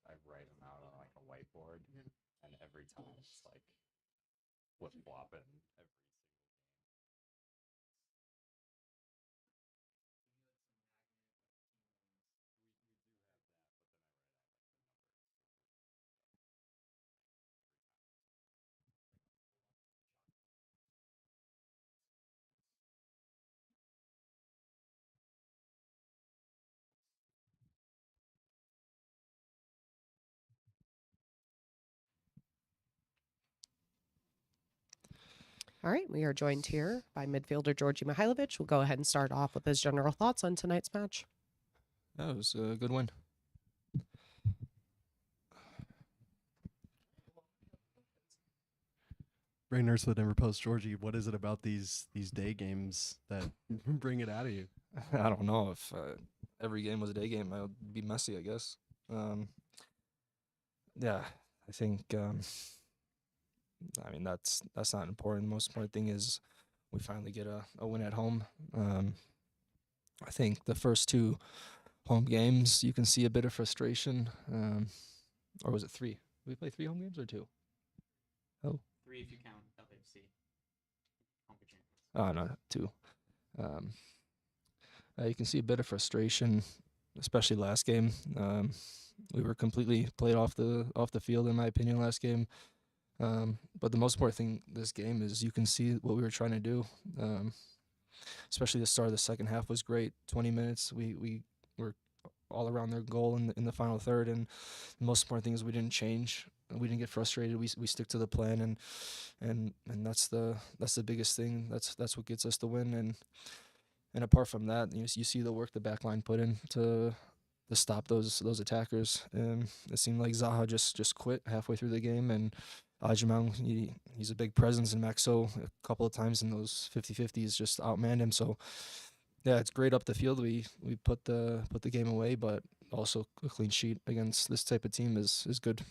I write them out on like a whiteboard, and every time it's like flip flopping every. All right, we are joined here by midfielder Georgi Mihailovic. We'll go ahead and start off with his general thoughts on tonight's match. That was a good win. Ray Nurse with Denver Post. Georgie, what is it about these day games that bring it out of you? I don't know if every game was a day game. I would be messy, I guess. Yeah, I think. I mean, that's not important. The most important thing is we finally get a win at home. I think the first two home games you can see a bit of frustration. Or was it three? Did we play 3 home games or 2? Oh, 3 if you count LAFC. oh no, 2. You can see a bit of frustration, especially last game. We were completely played off the field, in my opinion, last game. But the most important thing this game is you can see what we were trying to do. Especially the start of the second half was great. 20 minutes, we were all around their goal in the final third, and the most important thing is we didn't change. We didn't get frustrated. We stick to the plan, and that's the biggest thing. That's what gets us the win. And apart from that, you see the work the back line put in to stop those attackers. And it seemed like Zaha just quit halfway through the game, and Ajimang, he's a big presence, and Maxo a couple of times in those 50-50s just outmanned him. So yeah, it's great up the field. We put the game away, but also a clean sheet against this type of team is good.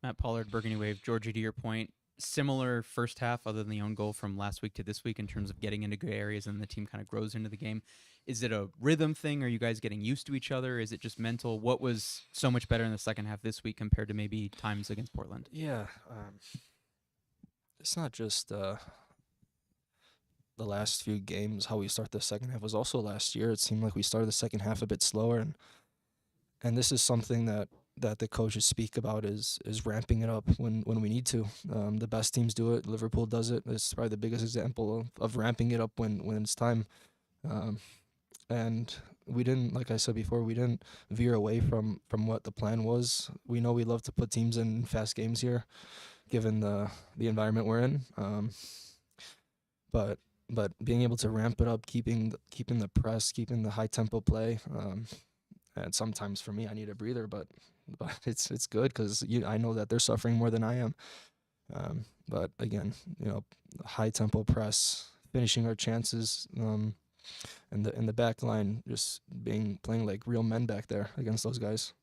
Matt Pollard, Burgundy Wave. Georgie, to your point, similar first half other than the own goal from last week to this week in terms of getting into good areas and the team kind of grows into the game. Is it a rhythm thing? Are you guys getting used to each other? Is it just mental? What was so much better in the second half this week compared to maybe times against Portland? Yeah, it's not just the last few games. How we start the second half was also last year. It seemed like we started the second half a bit slower, and this is something that the coaches speak about is ramping it up when we need to. The best teams do it. Liverpool does it. It's probably the biggest example of ramping it up when it's time. And we didn't, like I said before, we didn't veer away from what the plan was. We know we love to put teams in fast games here, given the environment we're in. But being able to ramp it up, keeping the press, keeping the high tempo play. And sometimes for me, I need a breather, but it's good because I know that they're suffering more than I am. But again, high tempo press, finishing our chances, and the back line just playing like real men back there against those guys.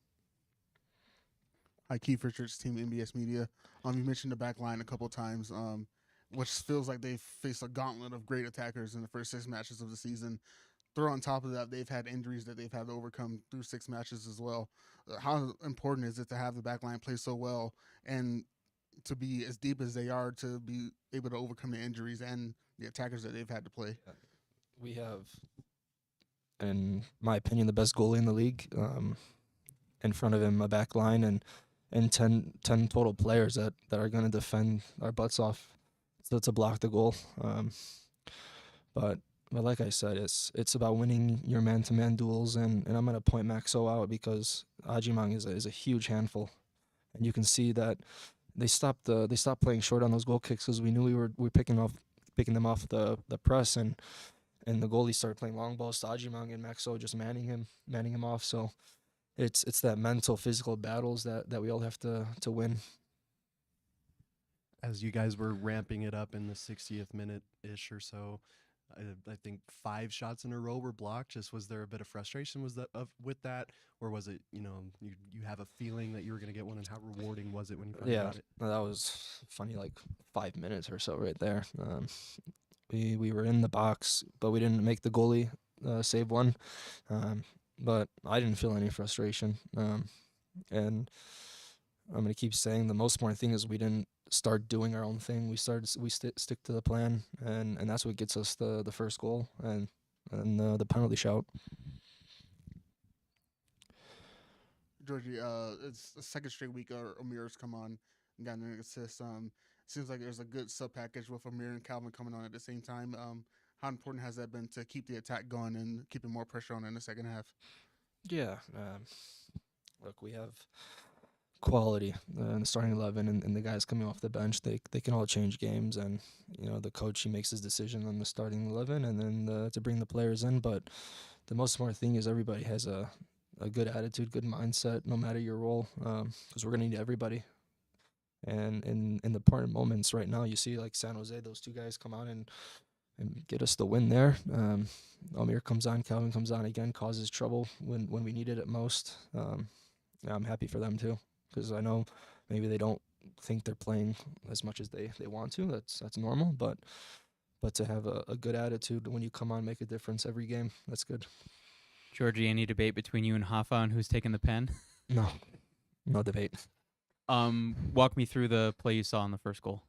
Hi, Keith Richards, Team NBS Media. You mentioned the back line a couple of times, which feels like they've faced a gauntlet of great attackers in the first 6 matches of the season. Throw on top of that, they've had injuries that they've had to overcome through 6 matches as well. How important is it to have the back line play so well and to be as deep as they are to be able to overcome the injuries and the attackers that they've had to play? We have, in my opinion, the best goalie in the league. In front of him, a back line and 10 total players that are going to defend our butts off to block the goal. But like I said, it's about winning your man-to-man duels, and I'm going to point Maxo out because Ajimang is a huge handful, and you can see that they stopped playing short on those goal kicks because we knew we were picking off picking them off the press, and the goalie started playing long balls to Ajimang and Maxo just manning him off. So it's that mental, physical battles that we all have to win. As you guys were ramping it up in the 60th minute ish or so, I think 5 shots in a row were blocked. Just was there a bit of frustration with that, or was it you have a feeling that you were going to get one, and how rewarding was it when you finally Yeah, got it? that was funny. Like 5 minutes or so right there. We were in the box, but we didn't make the goalie save one. But I didn't feel any frustration. And I'm gonna keep saying the most important thing is we didn't start doing our own thing. We stick to the plan, and that's what gets us the first goal and the penalty shout. Georgie, it's the second straight week Amir's come on and got an assist. Seems like there's a good sub package with Amir and Calvin coming on at the same time. How important has that been to keep the attack going and keeping more pressure on in the second half? Yeah. Look, we have quality in the starting 11, and the guys coming off the bench, they can all change games, and the coach, he makes his decision on the starting 11 and then to bring the players in. But the most important thing is everybody has a good attitude, good mindset, no matter your role, because we're gonna need everybody. And in the important moments right now, you see like San Jose, those two guys come on and get us the win there. Amir comes on, Calvin comes on again, causes trouble when we needed it most. Yeah, I'm happy for them too, because I know maybe they don't think they're playing as much as they want to. That's normal, but to have a good attitude when you come on, make a difference every game, that's good. Georgie, any debate between you and Hoffa on who's taking the pen? No debate. Walk me through the play you saw in the first goal.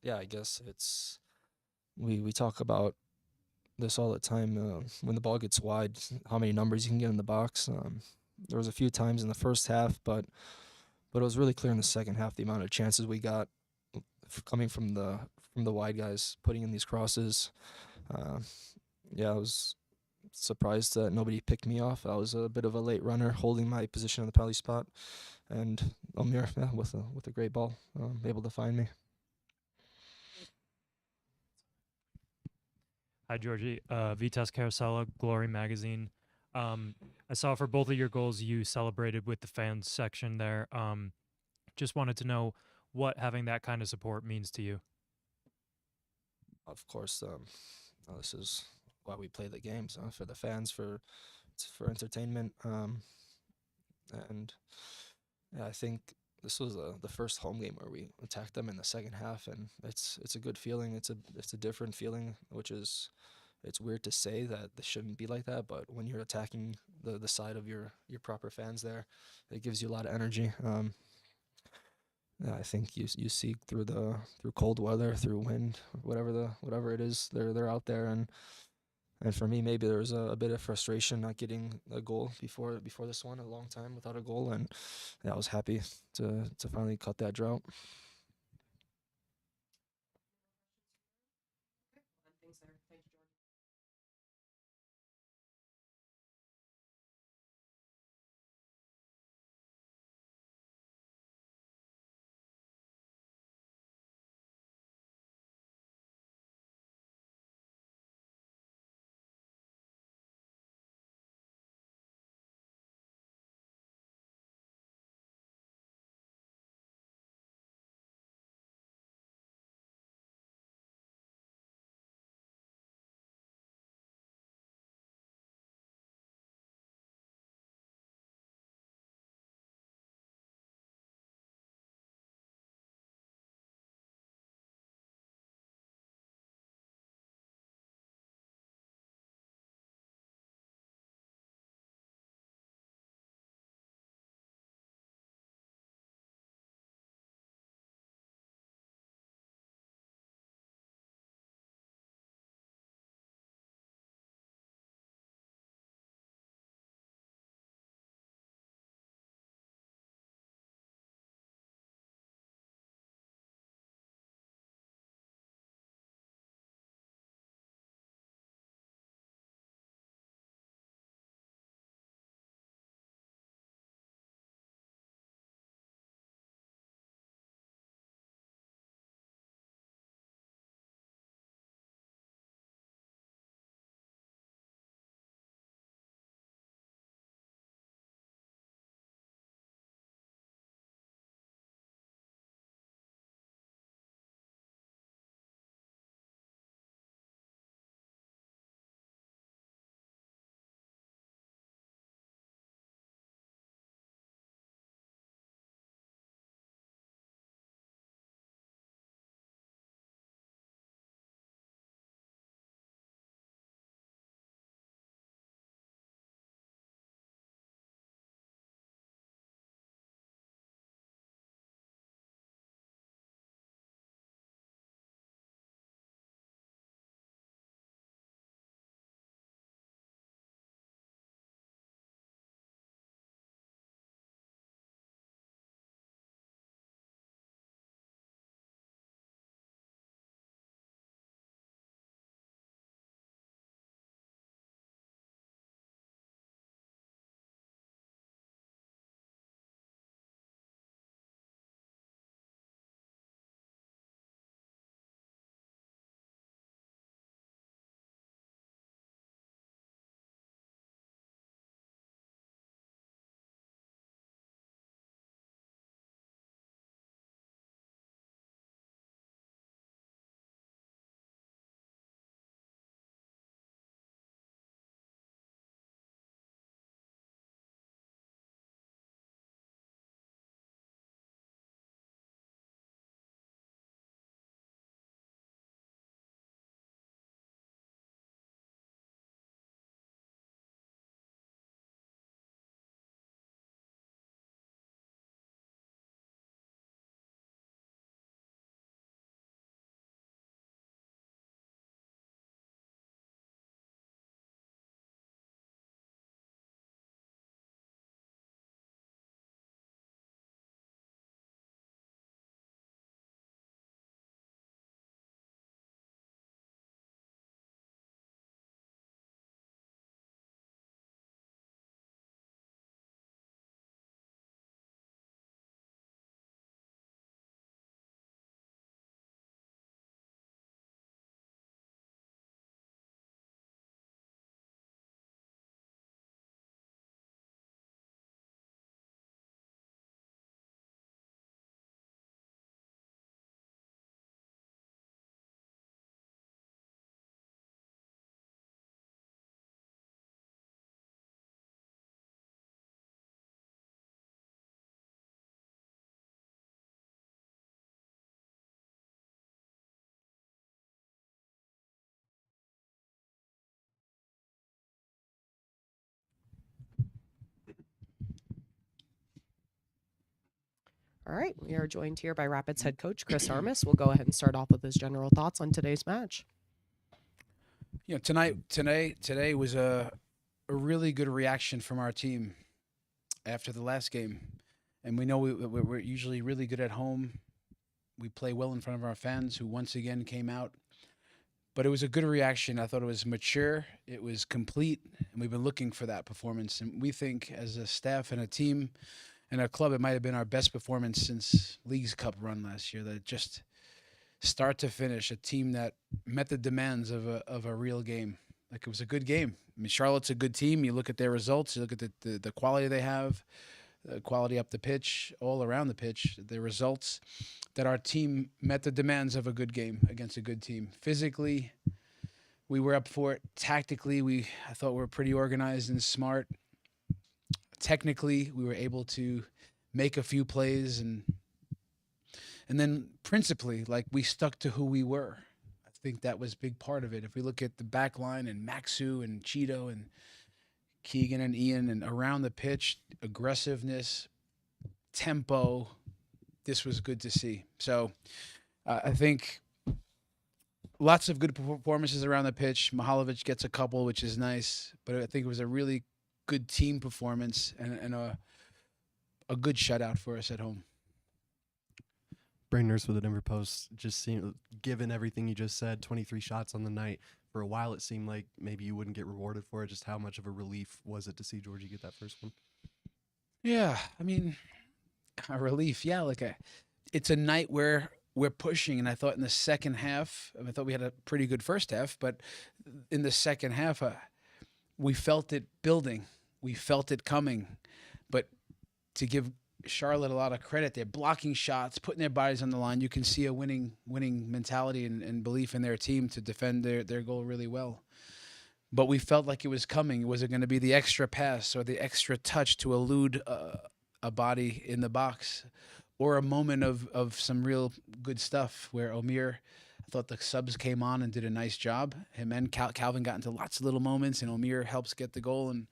Yeah, I guess it's we talk about this all the time. When the ball gets wide, how many numbers you can get in the box. There was a few times in the first half, but it was really clear in the second half the amount of chances we got coming from the wide guys putting in these crosses. Yeah, I was surprised that nobody picked me off. I was a bit of a late runner, holding my position on the penalty spot, and Amir, with a great ball, able to find me. Hi, Georgie. Vitas Carosella, Glory Magazine. I saw for both of your goals you celebrated with the fans section there. Just wanted to know what having that kind of support means to you. Of course, this is why we play the games, for the fans, for entertainment. And yeah, I think this was the first home game where we attacked them in the second half, and it's a good feeling. It's a different feeling, which is, it's weird to say that this shouldn't be like that, but when you're attacking the side of your proper fans there, it gives you a lot of energy. Yeah, I think you see through cold weather, through wind, whatever it is, they're out there, and for me, maybe there was a bit of frustration not getting a goal before this one, a long time without a goal, and yeah, I was happy to finally cut that drought. Thanks there. Thank you, Jordan. All right, we are joined here by Rapids head coach Chris Armas. We'll go ahead and start off with his general thoughts on today's match. Today was a really good reaction from our team after the last game, and we know we're usually really good at home. We play well in front of our fans, who once again came out. But it was a good reaction. I thought it was mature, it was complete, and we've been looking for that performance. And we think, as a staff and a team and a club, it might have been our best performance since League's Cup run last year. That just start to finish, a team that met the demands of a real game. Like, it was a good game. I mean, Charlotte's a good team. You look at their results, you look at the quality they have, the quality up the pitch, all around the pitch, the results, that our team met the demands of a good game against a good team. Physically, we were up for it. Tactically, I thought we were pretty organized and smart. Technically, we were able to make a few plays, and then principally, like, we stuck to who we were. I think that was a big part of it. If we look at the back line and Maxu and Cheeto and Keegan and Ian, and around the pitch, aggressiveness, tempo, this was good to see. So I think lots of good performances around the pitch. Mihalovic gets a couple, which is nice, but I think it was a really good team performance and a good shutout for us at home. Brain Nurse with the Denver Post, just seeing, given everything you just said, 23 shots on the night. For a while, it seemed like maybe you wouldn't get rewarded for it. Just how much of a relief was it to see Georgie get that first one? Yeah, I mean, a relief. Yeah, it's a night where we're pushing, and I thought in the second half, I thought we had a pretty good first half, but in the second half, we felt it building. We felt it coming. But to give Charlotte a lot of credit, they're blocking shots, putting their bodies on the line. You can see a winning mentality and belief in their team to defend their goal really well. But we felt like it was coming. Was it going to be the extra pass or the extra touch to elude a body in the box, or a moment of some real good stuff where Omir, I thought the subs came on and did a nice job. Him and Calvin got into lots of little moments, and Omir helps get the goal, and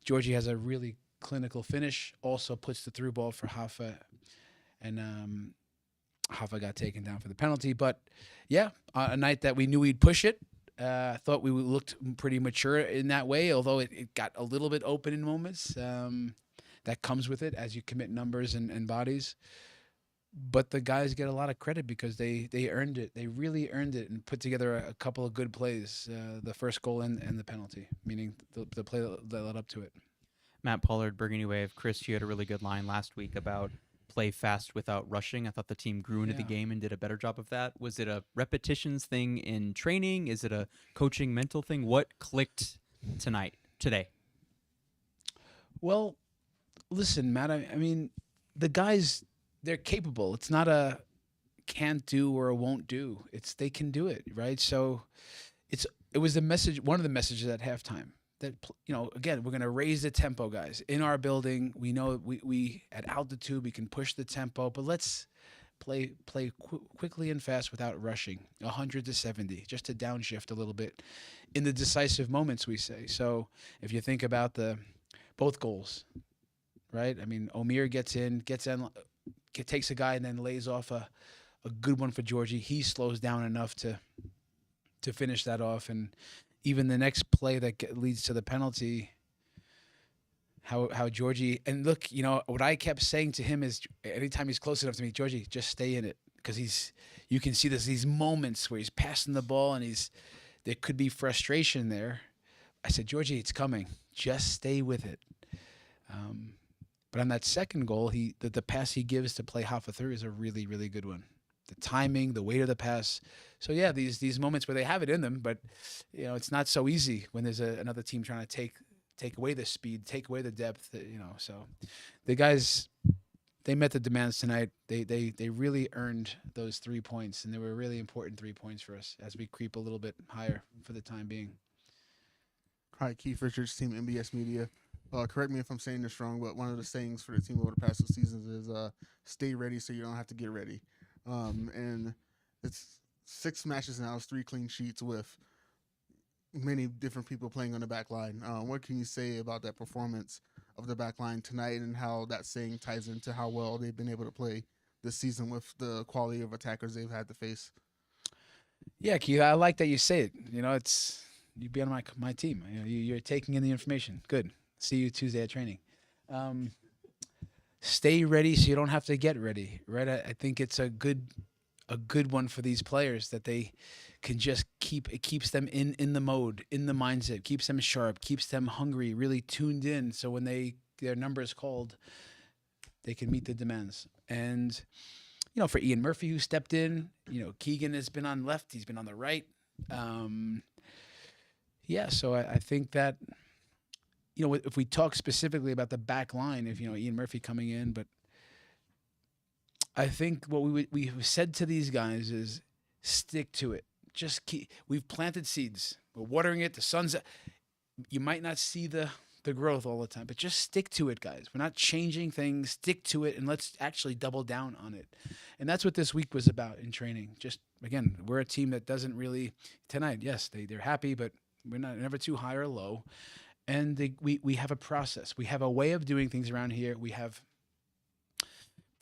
Georgie has a really clinical finish, also puts the through ball for Hafa, and Hafa got taken down for the penalty. But yeah, a night that we knew we'd push it. I thought we looked pretty mature in that way, although it got a little bit open in moments. That comes with it as you commit numbers and bodies. But the guys get a lot of credit because they earned it. They really earned it and put together a couple of good plays, the first goal and the penalty, meaning the play that led up to it. Matt Pollard, Burgundy Wave. Chris, you had a really good line last week about play fast without rushing. I thought the team grew into the game and did a better job of that. Was it a repetitions thing in training? Is it a coaching mental thing? What clicked today? Well, listen, Matt, I mean, the guys, they're capable. It's not a can't do or a won't do. It's they can do it, right? So it was the message, one of the messages at halftime. That, again, we're going to raise the tempo, guys. In our building, we know we at altitude, we can push the tempo, but let's play quickly and fast without rushing, 100 to 70, just to downshift a little bit in the decisive moments, we say. So if you think about both goals, right? I mean, Omir gets in, takes a guy and then lays off a good one for Georgie. He slows down enough to finish that off, and even the next play that leads to the penalty, how Georgie, and look, what I kept saying to him is anytime he's close enough to me, Georgie, just stay in it, because you can see these moments where he's passing the ball and there could be frustration there. I said, Georgie, it's coming, just stay with it. But on that second goal, the pass he gives to play Hafa through is a really, really good one. The timing, the weight of the pass. So yeah, these moments where they have it in them, but it's not so easy when there's another team trying to take away the speed, take away the depth. So the guys, they met the demands tonight. They really earned those 3 points, and they were really important 3 points for us as we creep a little bit higher for the time being. Hi, Keith Richards, Team MBS Media. Correct me if I'm saying this wrong, but one of the sayings for the team over the past 2 seasons is stay ready so you don't have to get ready. And it's 6 matches now, it's 3 clean sheets with many different people playing on the back line. What can you say about that performance of the back line tonight and how that saying ties into how well they've been able to play this season with the quality of attackers they've had to face. Yeah, Keith, I like that you say it. It's you be on my team. You're taking in the information. Good. See you Tuesday at training. Stay ready so you don't have to get ready, right? I think it's a good one for these players that they can just it keeps them in the mode, in the mindset, keeps them sharp, keeps them hungry, really tuned in. So when their number is called, they can meet the demands. And for Ian Murphy, who stepped in, Keegan has been on left, he's been on the right. So I think that, if we talk specifically about the back line, if, Ian Murphy coming in, but I think what we've said to these guys is stick to it. We've planted seeds. We're watering it. The sun's, you might not see the growth all the time, but just stick to it, guys. We're not changing things. Stick to it, and let's actually double down on it. And that's what this week was about in training. Just, again, we're a team that doesn't really, tonight, yes, they're happy, but we're never too high or low. And we have a process. We have a way of doing things around here. We have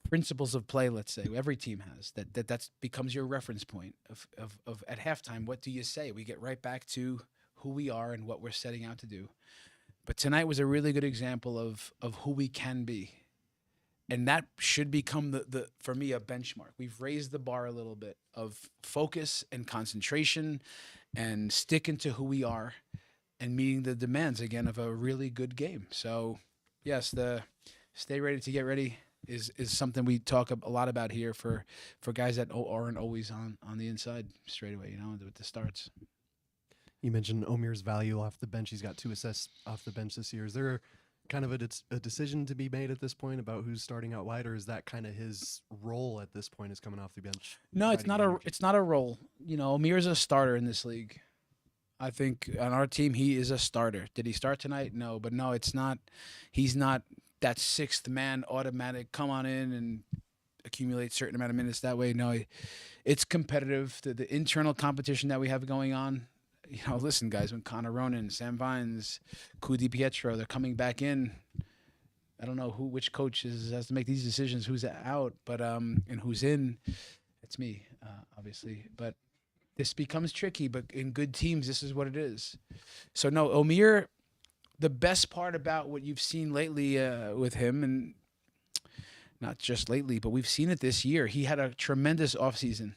principles of play, let's say, every team has, that becomes your reference point of at halftime, what do you say? We get right back to who we are and what we're setting out to do. But tonight was a really good example of who we can be. And that should become the for me, a benchmark. We've raised the bar a little bit of focus and concentration and sticking to who we are and meeting the demands again of a really good game. So yes, the stay ready to get ready is something we talk a lot about here for guys that aren't always on the inside straight away, with the starts. You mentioned Omir's value off the bench. He's got 2 assists off the bench this year. Is there kind of a decision to be made at this point about who's starting out wide, or is that kind of his role at this point, is coming off the bench? No, it's not a role. Omir's a starter in this league. I think on our team he is a starter. Did he start tonight? No, but no, it's not. He's not that 6th man automatic, come on in and accumulate certain amount of minutes that way. No, it's competitive. The internal competition that we have going on. Listen, guys, when Connor Ronan, Sam Vines, Ku Pietro, they're coming back in. I don't know which coach has to make these decisions, who's out, but and who's in. It's me, obviously. But this becomes tricky. But in good teams, this is what it is. So no, Omir. The best part about what you've seen lately with him, and not just lately, but we've seen it this year. He had a tremendous offseason.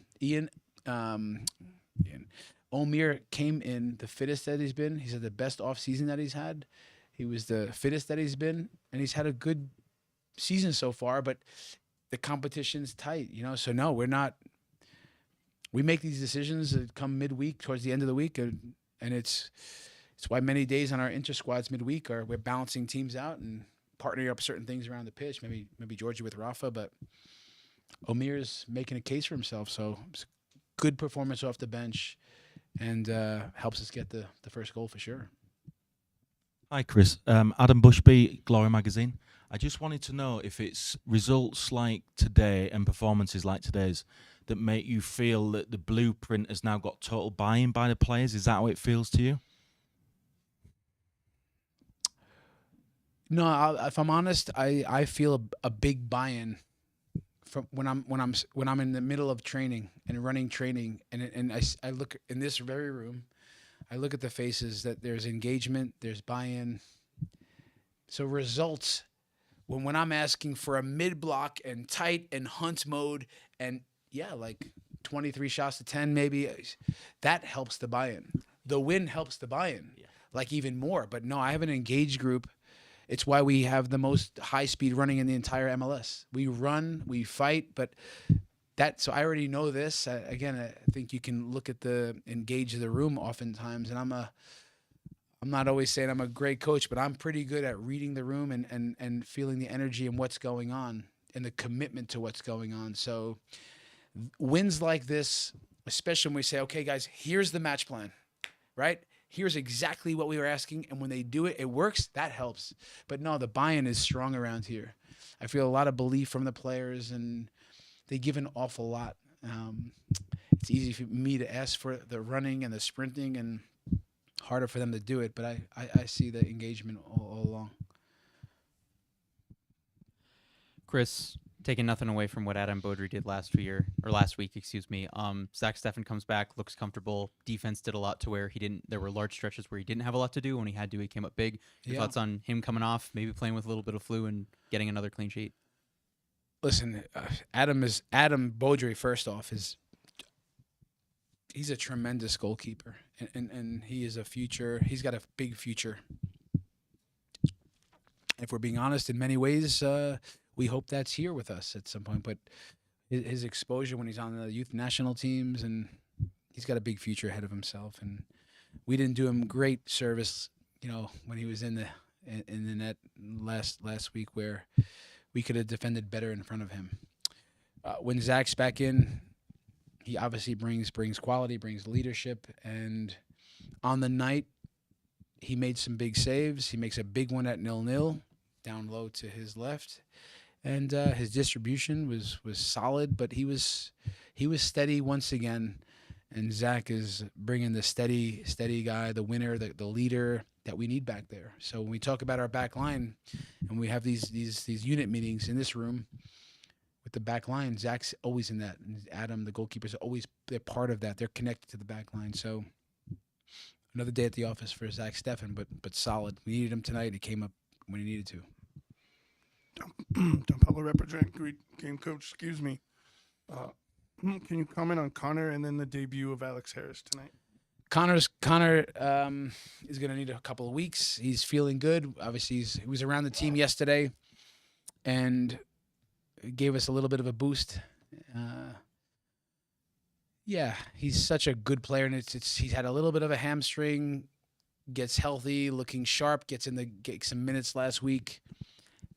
Omir came in the fittest that he's been. He's had the best offseason that he's had. He was the fittest that he's been, and he's had a good season so far, but the competition's tight, So no, we're not. We make these decisions that come midweek, towards the end of the week, and it's why many days on our inter-squads midweek we're balancing teams out and partnering up certain things around the pitch, maybe Georgie with Rafa, but Omir's making a case for himself, so it's a good performance off the bench and helps us get the first goal for sure. Hi, Chris. Adam Bushby, Glory Magazine. I just wanted to know if it's results like today and performances like today's that make you feel that the blueprint has now got total buy-in by the players. Is that how it feels to you? No, if I'm honest, I feel a big buy-in from when I'm in the middle of training and running training, and I look in this very room, I look at the faces that there's engagement, there's buy-in. So results, when I'm asking for a mid-block and tight and hunt mode and like 23 shots to 10 maybe, that helps the buy-in. The win helps the buy-in, like even more. But no, I have an engaged group. It's why we have the most high-speed running in the entire MLS. We run, we fight, but so I already know this. Again, I think you can look at the engage of the room oftentimes, and I'm not always saying I'm a great coach, but I'm pretty good at reading the room and feeling the energy and what's going on and the commitment to what's going on. So wins like this, especially when we say, okay, guys, here's the match plan, right? Here's exactly what we were asking, and when they do it, it works, that helps. But no, the buy-in is strong around here. I feel a lot of belief from the players, and they give an awful lot. It's easy for me to ask for the running and the sprinting, and harder for them to do it, but I see the engagement all along. Chris, Taking nothing away from what Adam Beaudry did last week, excuse me. Zach Steffen comes back, looks comfortable. Defense did a lot to where there were large stretches where he didn't have a lot to do. When he had to, he came up big. Your Yeah. thoughts on him coming off, maybe playing with a little bit of flu and getting another clean sheet? Listen, Adam Beaudry. First off, he's a tremendous goalkeeper, and he is a future. He's got a big future. If we're being honest, in many ways, we hope that's here with us at some point. But his exposure when he's on the youth national teams, and he's got a big future ahead of himself. And we didn't do him great service, when he was in the net last week, where we could have defended better in front of him. When Zach's back in, he obviously brings quality, brings leadership, and on the night, he made some big saves. He makes a big one at 0-0, down low to his left, and his distribution was solid, but he was steady once again. And Zach is bringing the steady guy, the winner, the leader that we need back there. So when we talk about our back line, and we have these unit meetings in this room with the back line, Zach's always in that. And Adam, the goalkeepers, they're part of that. They're connected to the back line. So another day at the office for Zach Steffen, but solid. We needed him tonight. He came up when he needed to. Don Pablo represent great game coach. Excuse me. Can you comment on Connor and then the debut of Alex Harris tonight? Connor is going to need a couple of weeks. He's feeling good. Obviously, he was around the team yesterday, and gave us a little bit of a boost. Yeah, he's such a good player, and he's had a little bit of a hamstring. Gets healthy, looking sharp. Gets some minutes last week.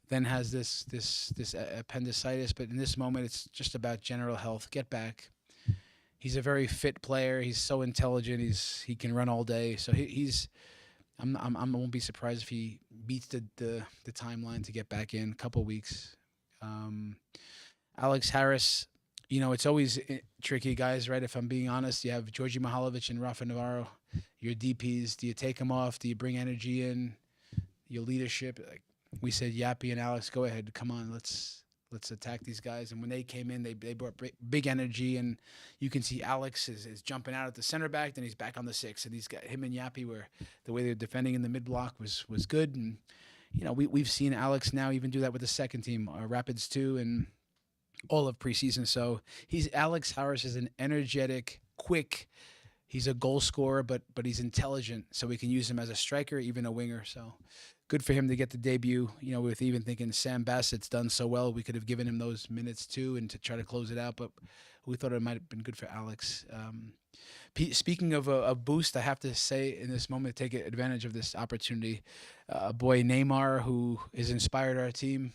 Then has this appendicitis, but in this moment, it's just about general health. Get back. He's a very fit player. He's so intelligent. He can run all day. So I won't be surprised if he beats the timeline to get back in a couple weeks. Alex Harris, it's always tricky, guys, right? If I'm being honest, you have Georgi Mihailovic and Rafa Navarro, your DPs. Do you take them off? Do you bring energy in? Your leadership? Like we said, Yappy and Alex, go ahead. Come on, let's attack these guys. And when they came in, they brought big energy, and you can see Alex is jumping out at the center back, then he's back on the 6, and him and Yappy were the way they're defending in the mid block was good. And we've seen Alex now even do that with the second team, Rapids 2, and all of preseason. So Alex Harris is an energetic, quick. He's a goal scorer, but he's intelligent, so we can use him as a striker, even a winger. So good for him to get the debut. With even thinking Sam Bassett's done so well, we could have given him those minutes too, and to try to close it out. But we thought it might have been good for Alex. Speaking of a boost, I have to say in this moment, take advantage of this opportunity. A boy Neymar, who has inspired our team.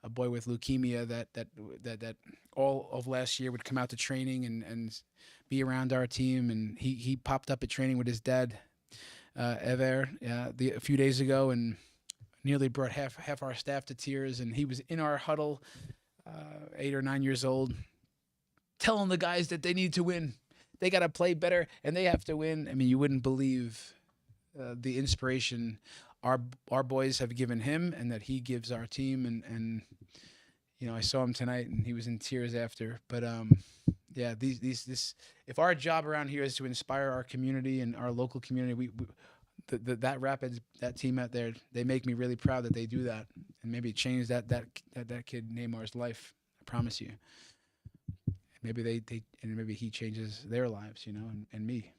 A boy with leukemia that all of last year would come out to training and be around our team, and he popped up at training with his dad, Ever, a few days ago, and nearly brought half our staff to tears. And he was in our huddle, 8 or 9 years old, telling the guys that they need to win. They got to play better, and they have to win. I mean, you wouldn't believe the inspiration our boys have given him, and that he gives our team. And I saw him tonight, and he was in tears after. But yeah, this if our job around here is to inspire our community and our local community, that Rapids, that team out there, they make me really proud that they do that, and maybe change that kid Neymar's life. I promise you. Maybe maybe he changes their lives, and me.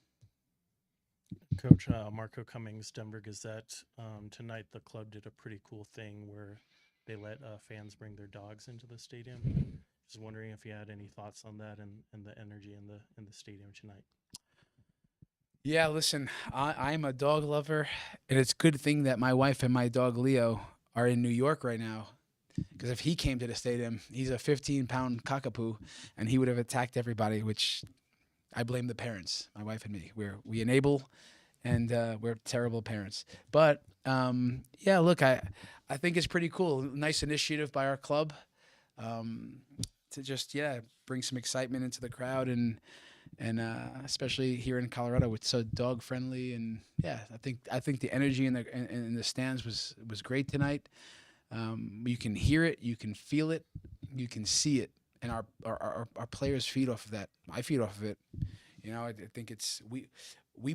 Coach Marco Cummings, Denver Gazette. Tonight, the club did a pretty cool thing where they let fans bring their dogs into the stadium. Just wondering if you had any thoughts on that and the energy in the stadium tonight. Yeah, listen, I'm a dog lover, and it's a good thing that my wife and my dog Leo are in New York right now. Because if he came to the stadium, he's a 15-pound cockapoo, and he would have attacked everybody, which I blame the parents, my wife and me. We enable, and we're terrible parents. But, yeah, look, I think it's pretty cool. Nice initiative by our club to just, bring some excitement into the crowd, and especially here in Colorado, it's so dog-friendly. And, yeah, I think the energy in the stands was great tonight. You can hear it, you can feel it. you can see it, and our players feed off of that. I feed off of it. You know, I think it's we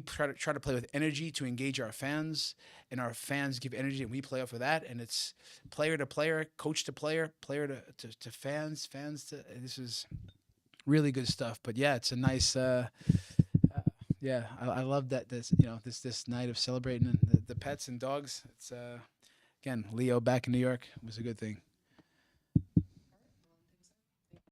try to play with energy to engage our fans, and our fans give energy, and we play off of that. And it's player to player, coach to player, player to fans, fans to. This is really good stuff. But yeah, it's a nice. Yeah, I love that this night of celebrating the pets and dogs. It's again, Leo back in New York was a good thing.